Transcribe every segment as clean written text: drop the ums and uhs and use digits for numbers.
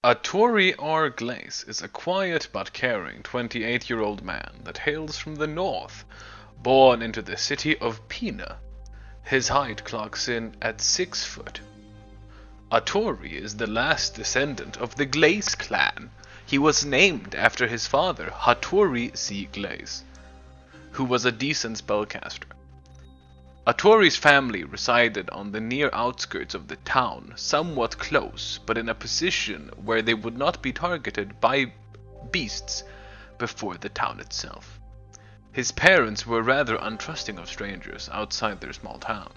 Atori or Glace is a quiet but caring 28-year-old man that hails from the north, born into the city of Pina. His height clocks in at 6 foot. Atori is the last descendant of the Glace clan. He was named after his father, Atori C. Glace, who was a decent spellcaster. Atori's family resided on the near outskirts of the town, somewhat close, but in a position where they would not be targeted by beasts before the town itself. His parents were rather untrusting of strangers outside their small town.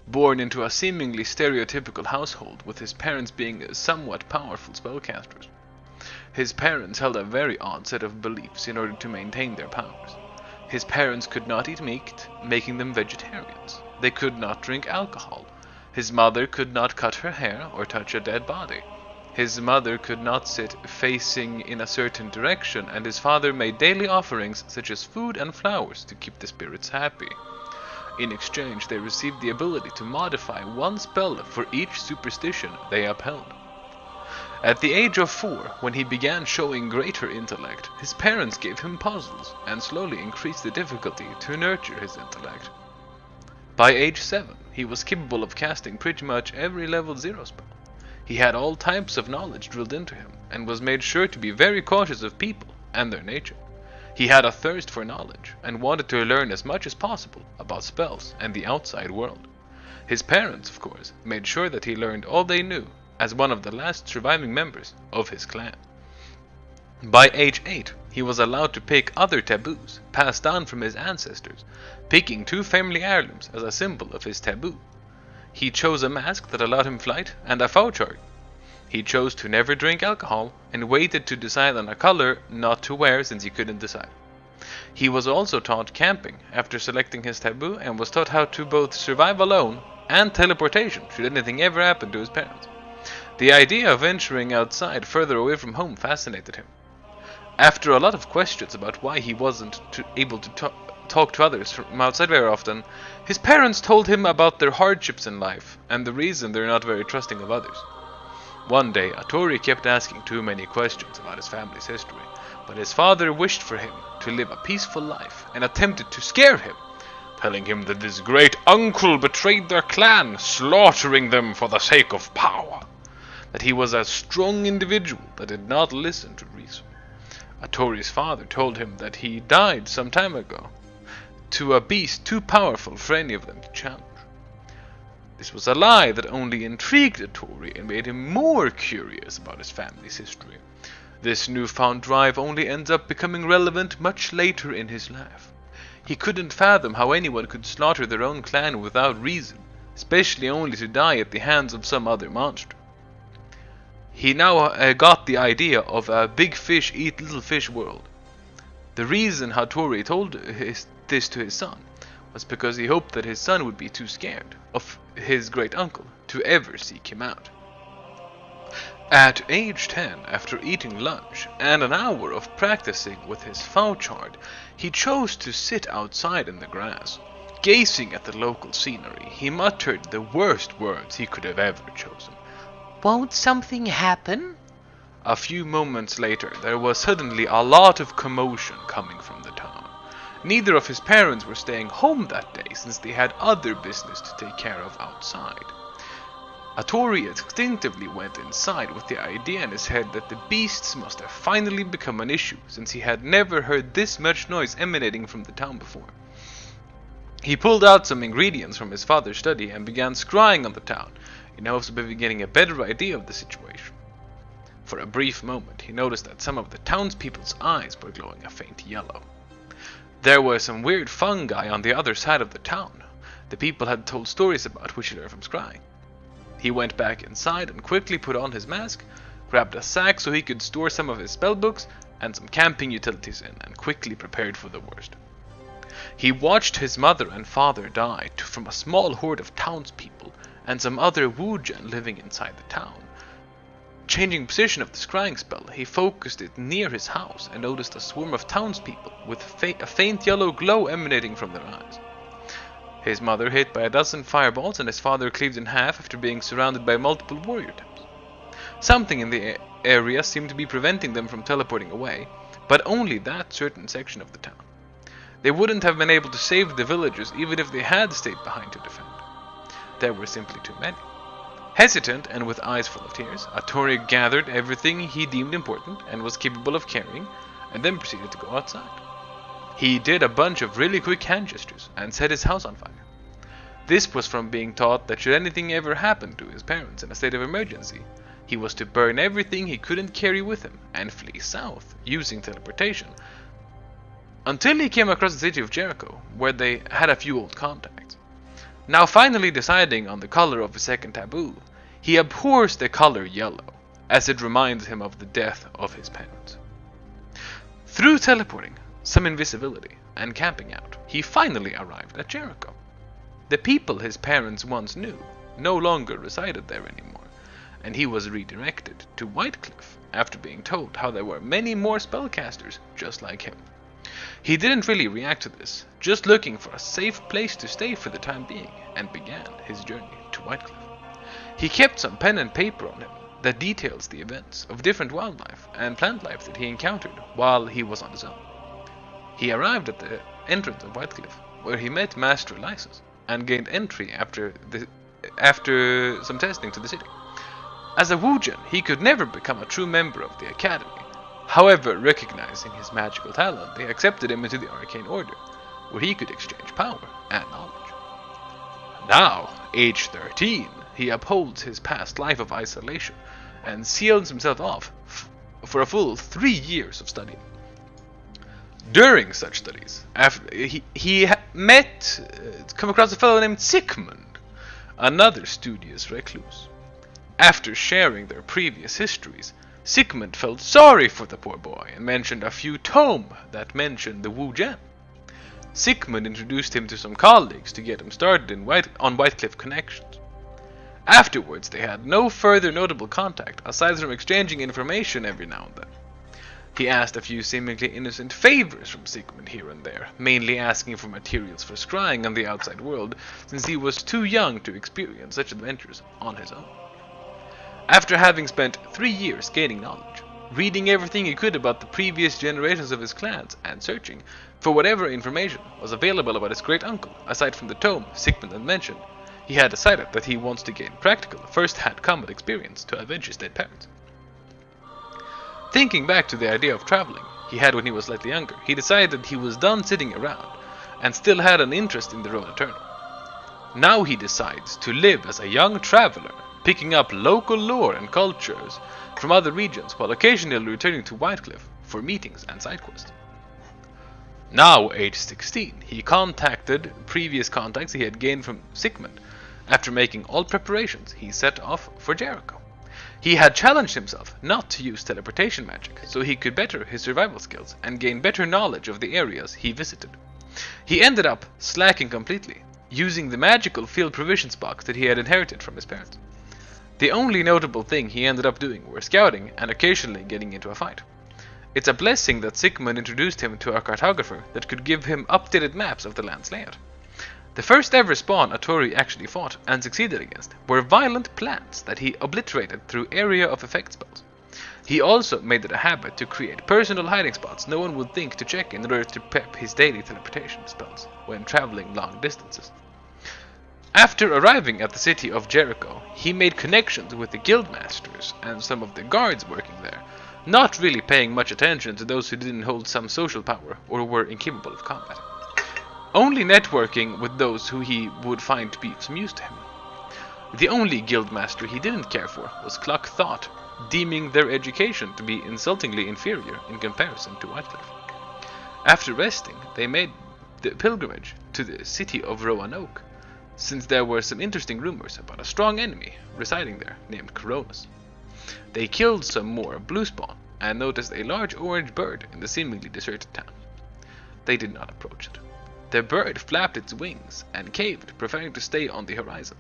Born into a seemingly stereotypical household, with his parents being somewhat powerful spellcasters, his parents held a very odd set of beliefs in order to maintain their powers. His parents could not eat meat, making them vegetarians. They could not drink alcohol. His mother could not cut her hair or touch a dead body. His mother could not sit facing in a certain direction, and his father made daily offerings such as food and flowers to keep the spirits happy. In exchange, they received the ability to modify one spell for each superstition they upheld. At the age of 4, when he began showing greater intellect, his parents gave him puzzles and slowly increased the difficulty to nurture his intellect. By age 7, he was capable of casting pretty much every level 0 spell. He had all types of knowledge drilled into him, and was made sure to be very cautious of people and their nature. He had a thirst for knowledge, and wanted to learn as much as possible about spells and the outside world. His parents, of course, made sure that he learned all they knew, as one of the last surviving members of his clan. By age 8, he was allowed to pick other taboos passed down from his ancestors, picking 2 family heirlooms as a symbol of his taboo. He chose a mask that allowed him flight and a fauchard. He chose to never drink alcohol and waited to decide on a color not to wear since he couldn't decide. He was also taught camping after selecting his taboo, and was taught how to both survive alone and teleportation should anything ever happen to his parents. The idea of venturing outside further away from home fascinated him. After a lot of questions about why he wasn't able to talk to others from outside very often, his parents told him about their hardships in life and the reason they're not very trusting of others. One day, Atori kept asking too many questions about his family's history, but his father wished for him to live a peaceful life and attempted to scare him, telling him that his great uncle betrayed their clan, slaughtering them for the sake of power. That he was a strong individual that did not listen to reason. Atori's father told him that he died some time ago to a beast too powerful for any of them to challenge. This was a lie that only intrigued Atori and made him more curious about his family's history. This newfound drive only ends up becoming relevant much later in his life. He couldn't fathom how anyone could slaughter their own clan without reason, especially only to die at the hands of some other monster. He now got the idea of a big fish eat little fish world. The reason Atori told this to his son was because he hoped that his son would be too scared of his great uncle to ever seek him out. At age 10, after eating lunch and an hour of practicing with his fauchard, he chose to sit outside in the grass. Gazing at the local scenery, he muttered the worst words he could have ever chosen. "Won't something happen?" A few moments later, there was suddenly a lot of commotion coming from the town. Neither of his parents were staying home that day, since they had other business to take care of outside. Atori instinctively went inside with the idea in his head that the beasts must have finally become an issue, since he had never heard this much noise emanating from the town before. He pulled out some ingredients from his father's study and began scrying on the town, in hopes of getting a better idea of the situation. For a brief moment, he noticed that some of the townspeople's eyes were glowing a faint yellow. There were some weird fungi on the other side of the town the people had told stories about, which he learned from scrying. He went back inside and quickly put on his mask, grabbed a sack so he could store some of his spellbooks and some camping utilities in, and quickly prepared for the worst. He watched his mother and father die from a small horde of townspeople and some other Wujen living inside the town. Changing position of the scrying spell, he focused it near his house and noticed a swarm of townspeople with a faint yellow glow emanating from their eyes. His mother hit by a dozen fireballs, and his father cleaved in half after being surrounded by multiple warrior types. Something in the area seemed to be preventing them from teleporting away, but only that certain section of the town. They wouldn't have been able to save the villagers even if they had stayed behind to defend. There were simply too many. Hesitant and with eyes full of tears, Atori gathered everything he deemed important and was capable of carrying, and then proceeded to go outside. He did a bunch of really quick hand gestures and set his house on fire. This was from being taught that should anything ever happen to his parents in a state of emergency, he was to burn everything he couldn't carry with him and flee south, using teleportation, until he came across the city of Jericho, where they had a few old contacts. Now finally deciding on the color of his second taboo, he abhors the color yellow, as it reminds him of the death of his parents. Through teleporting, some invisibility, and camping out, he finally arrived at Jericho. The people his parents once knew no longer resided there anymore, and he was redirected to Whitecliff after being told how there were many more spellcasters just like him. He didn't really react to this, just looking for a safe place to stay for the time being, and began his journey to Whitecliff. He kept some pen and paper on him that details the events of different wildlife and plant life that he encountered while he was on his own. He arrived at the entrance of Whitecliff, where he met Master Lysis, and gained entry after some testing to the city. As a Wujian, he could never become a true member of the Academy. However, recognizing his magical talent, they accepted him into the Arcane Order, where he could exchange power and knowledge. Now, age 13, he upholds his past life of isolation and seals himself off for a full 3 years of studying. During such studies, he come across a fellow named Sigmund, another studious recluse. After sharing their previous histories, Sigmund felt sorry for the poor boy and mentioned a few tomes that mentioned the Wu Jian. Sigmund introduced him to some colleagues to get him started on Whitecliff connections. Afterwards, they had no further notable contact aside from exchanging information every now and then. He asked a few seemingly innocent favors from Sigmund here and there, mainly asking for materials for scrying on the outside world, since he was too young to experience such adventures on his own. After having spent 3 years gaining knowledge, reading everything he could about the previous generations of his clans, and searching for whatever information was available about his great-uncle, aside from the tome Sigmund had mentioned, he had decided that he wants to gain practical, first-hand combat experience to avenge his dead parents. Thinking back to the idea of traveling he had when he was slightly younger, he decided that he was done sitting around, and still had an interest in the Road Eternal. Now he decides to live as a young traveler, picking up local lore and cultures from other regions while occasionally returning to Whitecliff for meetings and side quests. Now age 16, he contacted previous contacts he had gained from Sigmund. After making all preparations, he set off for Jericho. He had challenged himself not to use teleportation magic, so he could better his survival skills and gain better knowledge of the areas he visited. He ended up slacking completely, using the magical field provisions box that he had inherited from his parents. The only notable thing he ended up doing were scouting and occasionally getting into a fight. It's a blessing that Sigmund introduced him to a cartographer that could give him updated maps of the land's layout. The first ever spawn Atori actually fought and succeeded against were violent plants that he obliterated through area of effect spells. He also made it a habit to create personal hiding spots no one would think to check in order to prep his daily teleportation spells when traveling long distances. After arriving at the city of Jericho, he made connections with the guildmasters and some of the guards working there, not really paying much attention to those who didn't hold some social power or were incapable of combat. Only networking with those who he would find to be of some use to him. The only guildmaster he didn't care for was Cluck Thought, deeming their education to be insultingly inferior in comparison to Whitecliff. After resting, they made the pilgrimage to the city of Roanoke, since there were some interesting rumors about a strong enemy residing there named Coronas. They killed some more blue spawn and noticed a large orange bird in the seemingly deserted town. They did not approach it. The bird flapped its wings and caved, preferring to stay on the horizon.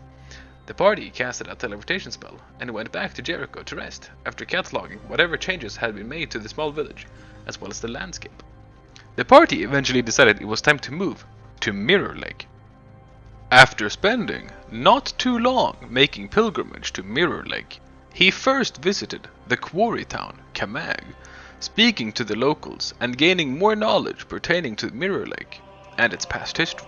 The party casted a teleportation spell and went back to Jericho to rest after cataloging whatever changes had been made to the small village, as well as the landscape. The party eventually decided it was time to move to Mirror Lake. After spending not too long making pilgrimage to Mirror Lake, He first visited the quarry town, Kamag, speaking to the locals and gaining more knowledge pertaining to Mirror Lake and its past history.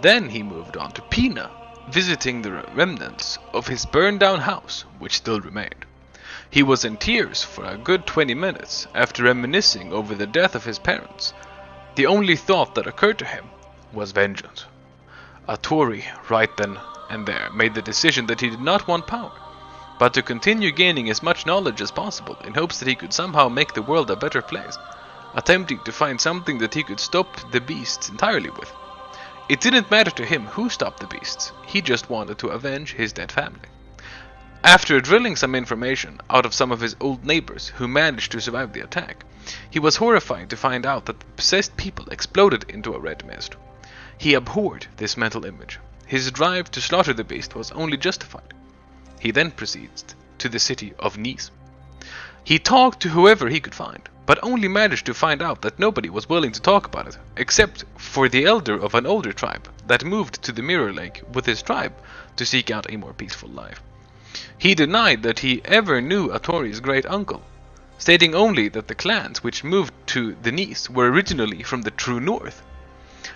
Then he moved on to Pina, visiting the remnants of his burned down house, which still remained. He was in tears for a good 20 minutes after reminiscing over the death of his parents. The only thought that occurred to him was vengeance. Atori, right then and there, made the decision that he did not want power, but to continue gaining as much knowledge as possible in hopes that he could somehow make the world a better place, attempting to find something that he could stop the beasts entirely with. It didn't matter to him who stopped the beasts, he just wanted to avenge his dead family. After drilling some information out of some of his old neighbors who managed to survive the attack, he was horrified to find out that the possessed people exploded into a red mist. He abhorred this mental image. His drive to slaughter the beast was only justified. He then proceeds to the city of Nice. He talked to whoever he could find, but only managed to find out that nobody was willing to talk about it, except for the elder of an older tribe that moved to the Mirror Lake with his tribe to seek out a more peaceful life. He denied that he ever knew Atori's great uncle, stating only that the clans which moved to the Nice were originally from the true north.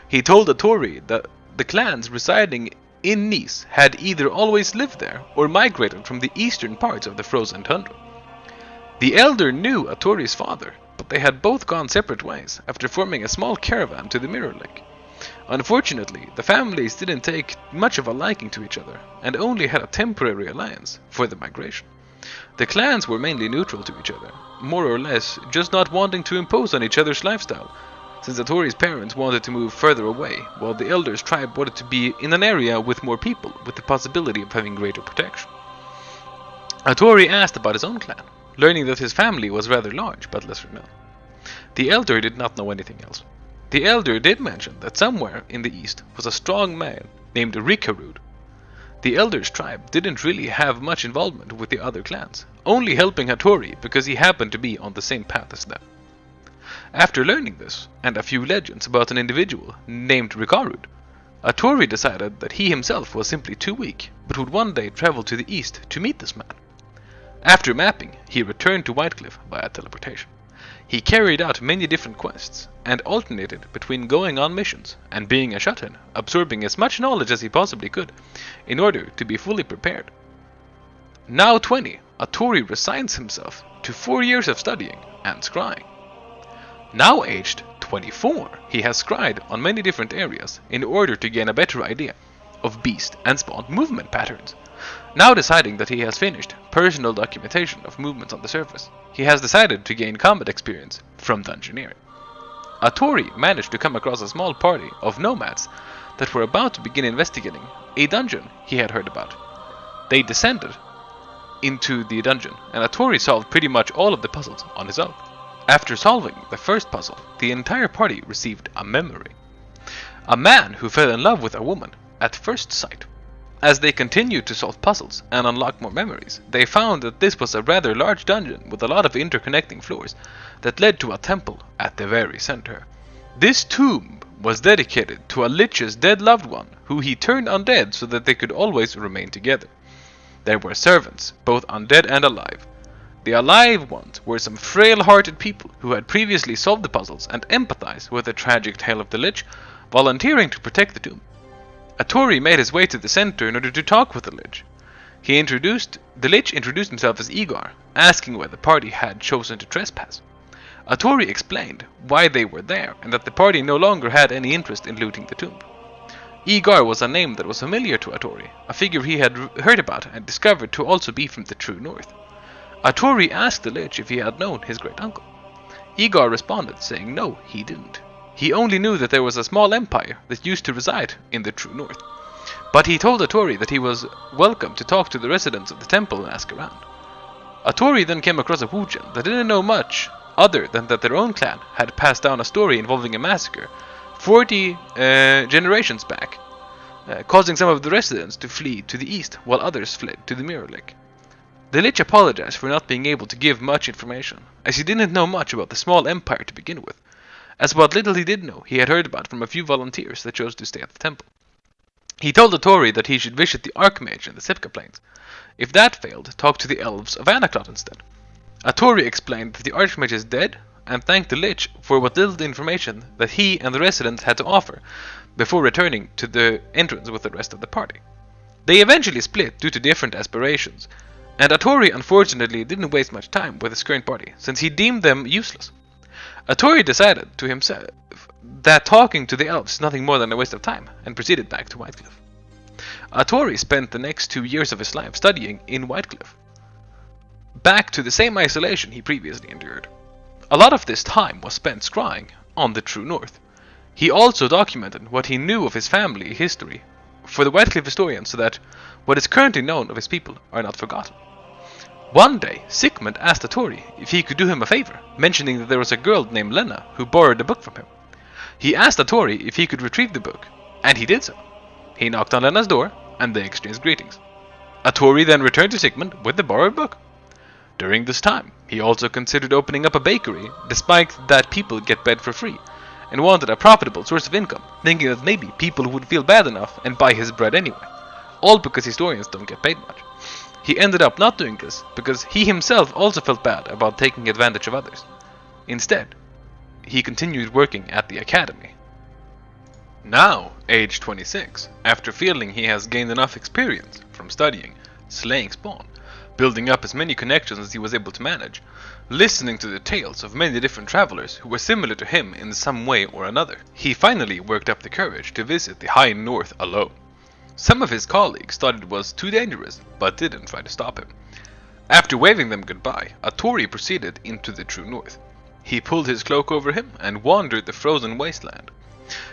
He told Atori that the clans residing in Nice had either always lived there or migrated from the eastern parts of the frozen tundra. The elder knew Atori's father, but they had both gone separate ways after forming a small caravan to the Mirror Lake. Unfortunately, the families didn't take much of a liking to each other and only had a temporary alliance for the migration. The clans were mainly neutral to each other, more or less just not wanting to impose on each other's lifestyle, since Atori's parents wanted to move further away, while the elder's tribe wanted to be in an area with more people, with the possibility of having greater protection. Atori asked about his own clan, learning that his family was rather large but lesser known. The elder did not know anything else. The elder did mention that somewhere in the east was a strong man named Rikarud. The elder's tribe didn't really have much involvement with the other clans, only helping Atori because he happened to be on the same path as them. After learning this, and a few legends about an individual named Rikarud, Atori decided that he himself was simply too weak, but would one day travel to the east to meet this man. After mapping, he returned to Whitecliff via teleportation. He carried out many different quests, and alternated between going on missions and being a shut-in, absorbing as much knowledge as he possibly could, in order to be fully prepared. Now 20, Atori resigns himself to 4 years of studying and scrying. Now aged 24, he has scryed on many different areas in order to gain a better idea of beast and spawn movement patterns. Now deciding that he has finished personal documentation of movements on the surface, he has decided to gain combat experience from dungeoneering. Atori managed to come across a small party of nomads that were about to begin investigating a dungeon he had heard about. They descended into the dungeon, and Atori solved pretty much all of the puzzles on his own. After solving the first puzzle, the entire party received a memory. A man who fell in love with a woman at first sight. As they continued to solve puzzles and unlock more memories, they found that this was a rather large dungeon with a lot of interconnecting floors that led to a temple at the very center. This tomb was dedicated to a lich's dead loved one, who he turned undead so that they could always remain together. There were servants, both undead and alive. The alive ones were some frail-hearted people who had previously solved the puzzles and empathized with the tragic tale of the lich, volunteering to protect the tomb. Atori made his way to the center in order to talk with the lich. The lich introduced himself as Igor, asking why the party had chosen to trespass. Atori explained why they were there and that the party no longer had any interest in looting the tomb. Igor was a name that was familiar to Atori, a figure he had heard about and discovered to also be from the true north. Atori asked the lich if he had known his great uncle. Igor responded, saying no, he didn't. He only knew that there was a small empire that used to reside in the true north. But he told Atori that he was welcome to talk to the residents of the temple and ask around. Atori then came across a Wujin that didn't know much other than that their own clan had passed down a story involving a massacre 40 generations back, causing some of the residents to flee to the east while others fled to the Mirror Lake. The lich apologized for not being able to give much information, as he didn't know much about the small empire to begin with, as what little he did know he had heard about from a few volunteers that chose to stay at the temple. He told Atori that he should visit the Archmage in the Sipka Plains. If that failed, talk to the elves of Anaklot instead. Atori explained that the Archmage is dead and thanked the Lich for what little information that he and the residents had to offer before returning to the entrance with the rest of the party. They eventually split due to different aspirations, and Atori unfortunately didn't waste much time with his current party since he deemed them useless. Atori decided to himself that talking to the elves is nothing more than a waste of time and proceeded back to Whitecliff. Atori spent the next 2 years of his life studying in Whitecliff, back to the same isolation he previously endured. A lot of this time was spent scrying on the true north. He also documented what he knew of his family history for the Whitecliff historian so that what is currently known of his people are not forgotten. One day, Sigmund asked Atori if he could do him a favor, mentioning that there was a girl named Lena who borrowed a book from him. He asked Atori if he could retrieve the book, and he did so. He knocked on Lena's door, and they exchanged greetings. Atori then returned to Sigmund with the borrowed book. During this time, he also considered opening up a bakery, despite that people get bread for free, and wanted a profitable source of income, thinking that maybe people would feel bad enough and buy his bread anyway, all because historians don't get paid much. He ended up not doing this because he himself also felt bad about taking advantage of others. Instead, he continued working at the academy. Now, age 26, after feeling he has gained enough experience from studying, slaying spawn, building up as many connections as he was able to manage, listening to the tales of many different travelers who were similar to him in some way or another, he finally worked up the courage to visit the High North alone. Some of his colleagues thought it was too dangerous, but didn't try to stop him. After waving them goodbye, Atori proceeded into the true north. He pulled his cloak over him and wandered the frozen wasteland.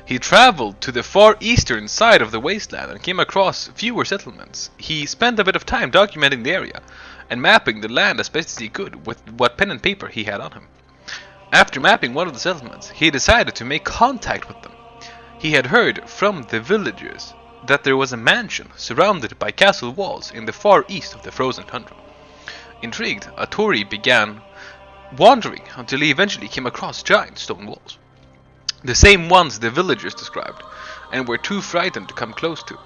He traveled to the far eastern side of the wasteland and came across fewer settlements. He spent a bit of time documenting the area and mapping the land as best as he could with what pen and paper he had on him. After mapping one of the settlements, he decided to make contact with them. He had heard from the villagers that there was a mansion surrounded by castle walls in the far east of the frozen tundra. Intrigued, Atori began wandering until he eventually came across giant stone walls, the same ones the villagers described, and were too frightened to come close to.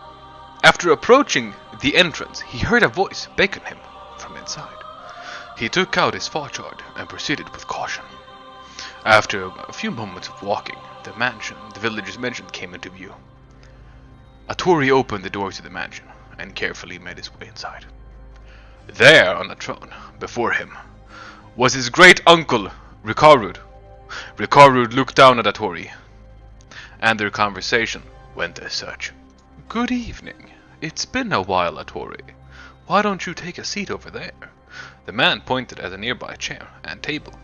After approaching the entrance, he heard a voice beckon him from inside. He took out his fauchard and proceeded with caution. After a few moments of walking, the mansion the villagers mentioned came into view. Atori opened the door to the mansion and carefully made his way inside. There, on the throne, before him, was his great-uncle, Rikarud. Rikarud looked down at Atori, and their conversation went as such. Good evening. It's been a while, Atori. Why don't you take a seat over there? The man pointed at a nearby chair and table.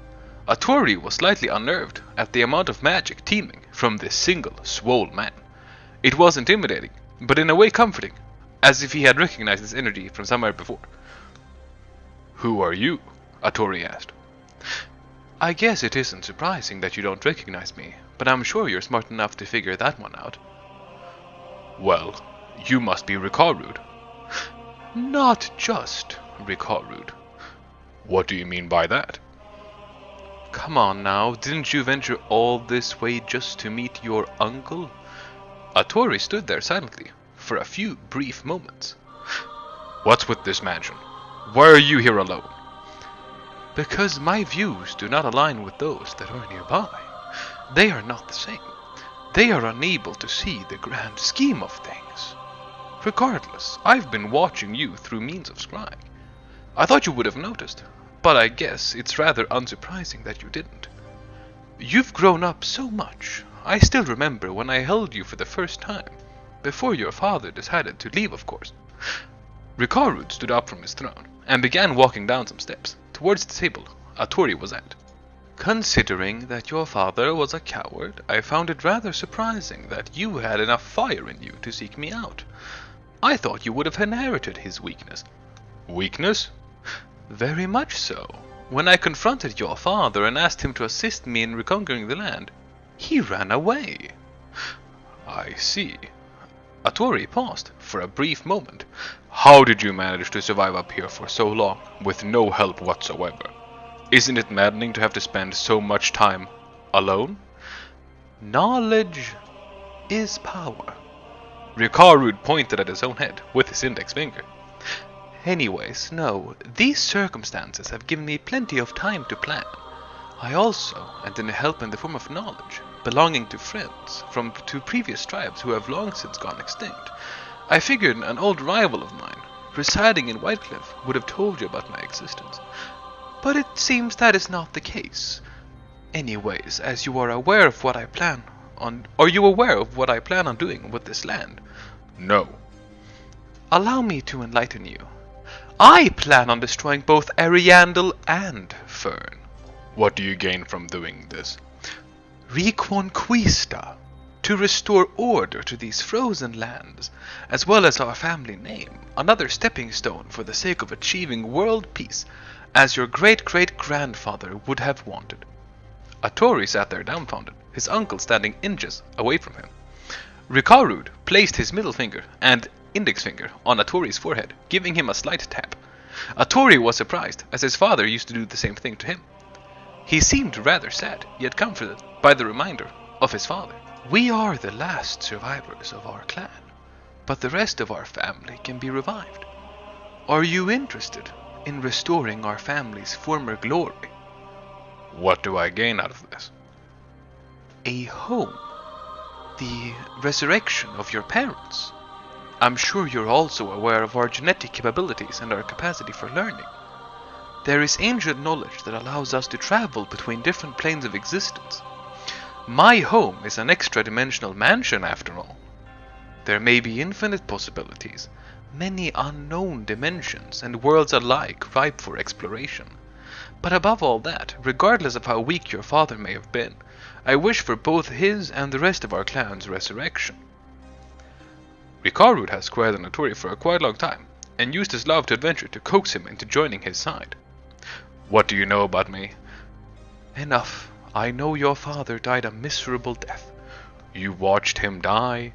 Atori was slightly unnerved at the amount of magic teeming from this single, swole man. It was intimidating, but in a way comforting, as if he had recognized this energy from somewhere before. Who are you? Atori asked. I guess it isn't surprising that you don't recognize me, but I'm sure you're smart enough to figure that one out. Well, you must be Rikarud. Not just Rikarud. What do you mean by that? Come on now, didn't you venture all this way just to meet your uncle? Atori stood there silently for a few brief moments. What's with this mansion? Why are you here alone? Because my views do not align with those that are nearby. They are not the same. They are unable to see the grand scheme of things. Regardless, I've been watching you through means of scrying. I thought you would have noticed, but I guess it's rather unsurprising that you didn't. You've grown up so much. I still remember when I held you for the first time, before your father decided to leave, of course. Rikarud stood up from his throne and began walking down some steps towards the table Atori was at. Considering that your father was a coward, I found it rather surprising that you had enough fire in you to seek me out. I thought you would have inherited his weakness. Weakness? Very much so. When I confronted your father and asked him to assist me in reconquering the land, he ran away. I see. Atori paused for a brief moment. How did you manage to survive up here for so long, with no help whatsoever? Isn't it maddening to have to spend so much time alone? Knowledge is power. Rikarud pointed at his own head with his index finger. Anyways, no, these circumstances have given me plenty of time to plan. I also, and in a help in the form of knowledge, belonging to friends from two previous tribes who have long since gone extinct, I figured an old rival of mine, residing in Whitecliff, would have told you about my existence. But it seems that is not the case. Anyways, as you are aware of what I plan on... Are you aware of what I plan on doing with this land? No. Allow me to enlighten you. I plan on destroying both Ariandel and Fern. What do you gain from doing this? Reconquista. To restore order to these frozen lands, as well as our family name, another stepping stone for the sake of achieving world peace, as your great-great-grandfather would have wanted. Atori sat there dumbfounded, his uncle standing inches away from him. Rikarud placed his middle finger and index finger on Atori's forehead, giving him a slight tap. Atori was surprised, as his father used to do the same thing to him. He seemed rather sad, yet comforted by the reminder of his father. We are the last survivors of our clan, but the rest of our family can be revived. Are you interested in restoring our family's former glory? What do I gain out of this? A home. The resurrection of your parents. I'm sure you're also aware of our genetic capabilities and our capacity for learning. There is ancient knowledge that allows us to travel between different planes of existence. My home is an extra-dimensional mansion, after all. There may be infinite possibilities, many unknown dimensions and worlds alike ripe for exploration. But above all that, regardless of how weak your father may have been, I wish for both his and the rest of our clan's resurrection. Rikarud has squared on Atori for a quite long time, and used his love to adventure to coax him into joining his side. What do you know about me? Enough. I know your father died a miserable death. You watched him die?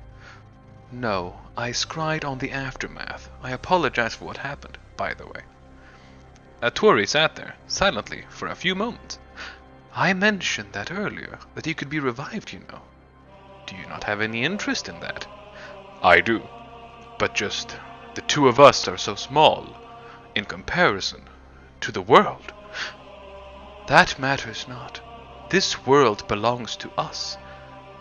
No, I scried on the aftermath. I apologize for what happened, by the way. Atori sat there, silently, for a few moments. I mentioned that earlier, that he could be revived, you know. Do you not have any interest in that? I do, but just the two of us are so small, in comparison to the world. That matters not. This world belongs to us,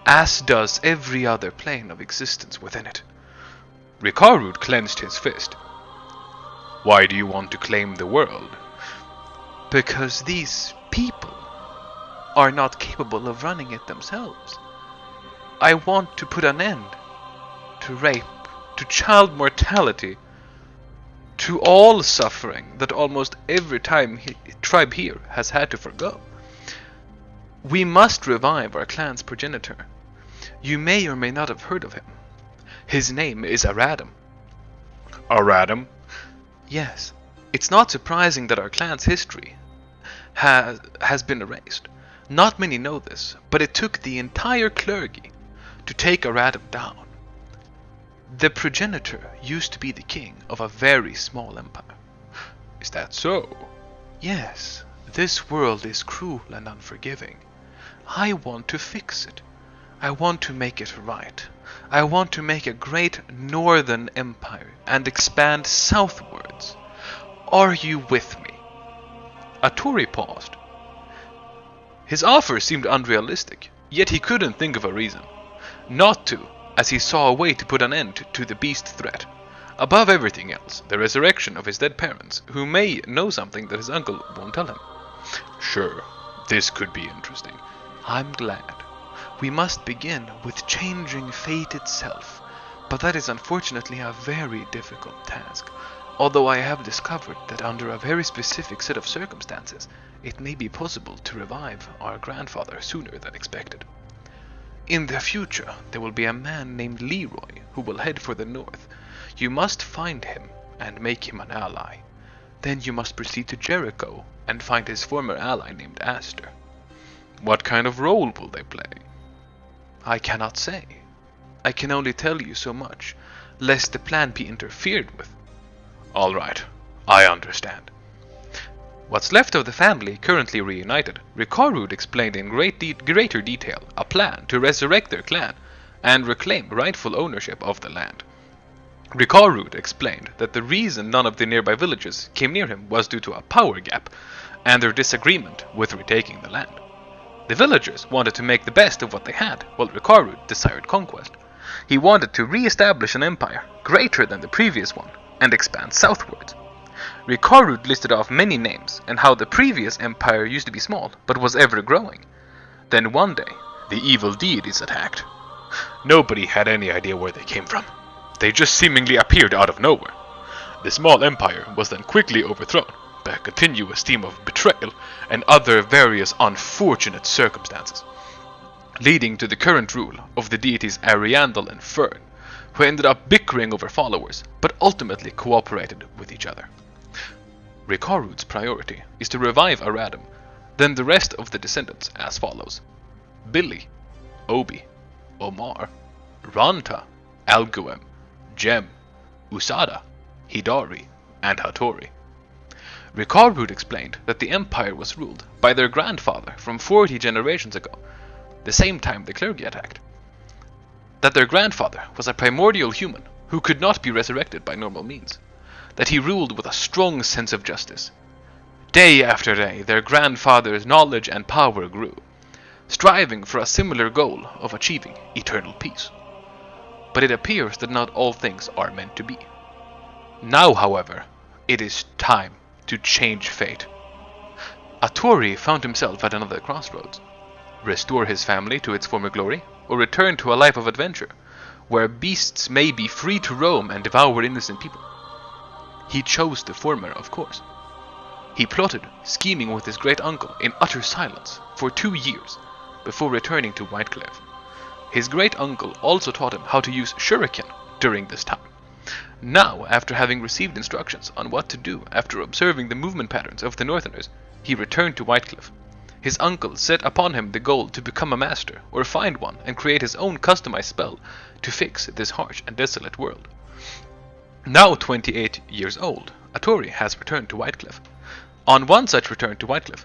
as does every other plane of existence within it. Rikarud clenched his fist. Why do you want to claim the world? Because these people are not capable of running it themselves. I want to put an end to rape, to child mortality, to all suffering that almost every tribe here has had to forgo. We must revive our clan's progenitor. You may or may not have heard of him. His name is Aradam. Aradam? Yes. It's not surprising that our clan's history has been erased. Not many know this, but it took the entire clergy to take Aradam down. The progenitor used to be the king of a very small empire. Is that so? Yes. This world is cruel and unforgiving. I want to fix it. I want to make it right. I want to make a great northern empire and expand southwards. Are you with me? Atori paused. His offer seemed unrealistic, yet he couldn't think of a reason not to, as he saw a way to put an end to the beast threat. Above everything else, the resurrection of his dead parents, who may know something that his uncle won't tell him. Sure, this could be interesting. I'm glad. We must begin with changing fate itself, but that is unfortunately a very difficult task, although I have discovered that under a very specific set of circumstances, it may be possible to revive our grandfather sooner than expected. In the future, there will be a man named Leroy who will head for the north. You must find him and make him an ally. Then you must proceed to Jericho and find his former ally named Aster. What kind of role will they play? I cannot say. I can only tell you so much, lest the plan be interfered with. All right, I understand. What's left of the family currently reunited, Rikarud explained in greater detail a plan to resurrect their clan and reclaim rightful ownership of the land. Rikarud explained that the reason none of the nearby villages came near him was due to a power gap and their disagreement with retaking the land. The villagers wanted to make the best of what they had, while Rikarud desired conquest. He wanted to re-establish an empire greater than the previous one and expand southwards. Rikarud listed off many names and how the previous empire used to be small but was ever growing. Then one day, the evil deities attacked. Nobody had any idea where they came from. They just seemingly appeared out of nowhere. The small empire was then quickly overthrown by a continuous theme of betrayal and other various unfortunate circumstances, leading to the current rule of the deities Ariandel and Fern, who ended up bickering over followers, but ultimately cooperated with each other. Rikarud's priority is to revive Aradam, then the rest of the descendants as follows: Billy, Obi, Omar, Ranta, Alguem, Jem, Usada, Hidari, and Atori. Rikarud explained that the empire was ruled by their grandfather from 40 generations ago, the same time the clergy attacked. That their grandfather was a primordial human who could not be resurrected by normal means. That he ruled with a strong sense of justice. Day after day, their grandfather's knowledge and power grew, striving for a similar goal of achieving eternal peace. But it appears that not all things are meant to be. Now, however, it is time to change fate. Atori found himself at another crossroads. Restore his family to its former glory, or return to a life of adventure, where beasts may be free to roam and devour innocent people. He chose the former, of course. He plotted, scheming with his great uncle in utter silence for 2 years, before returning to Whitecliff. His great uncle also taught him how to use shuriken during this time. Now, after having received instructions on what to do after observing the movement patterns of the Northerners, he returned to Whitecliff. His uncle set upon him the goal to become a master, or find one, and create his own customized spell to fix this harsh and desolate world. Now 28 years old, Atori has returned to Whitecliff. On one such return to Whitecliff,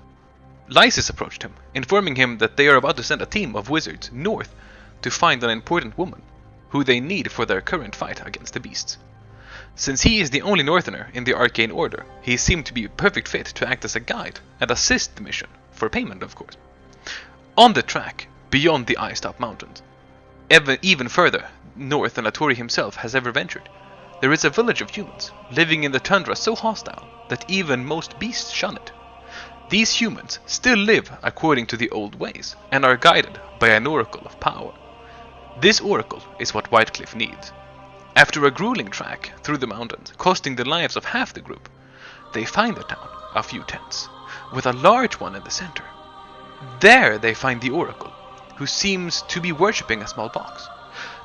Lysis approached him, informing him that they are about to send a team of wizards north to find an important woman, who they need for their current fight against the beasts. Since he is the only Northerner in the Arcane Order, he seemed to be a perfect fit to act as a guide and assist the mission, for payment of course. On the track, beyond the Icetop Mountains, even further north than Atori himself has ever ventured, there is a village of humans, living in the tundra so hostile that even most beasts shun it. These humans still live according to the old ways, and are guided by an oracle of power. This oracle is what Whitecliff needs. After a grueling trek through the mountains, costing the lives of half the group, they find the town, a few tents, with a large one in the center. There they find the oracle, who seems to be worshipping a small box.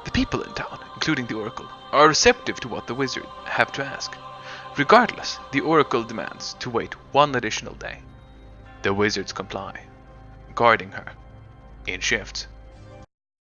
The people in town, including the oracle, are receptive to what the wizard have to ask. Regardless, the oracle demands to wait 1 additional day. The wizards comply, guarding her in shifts.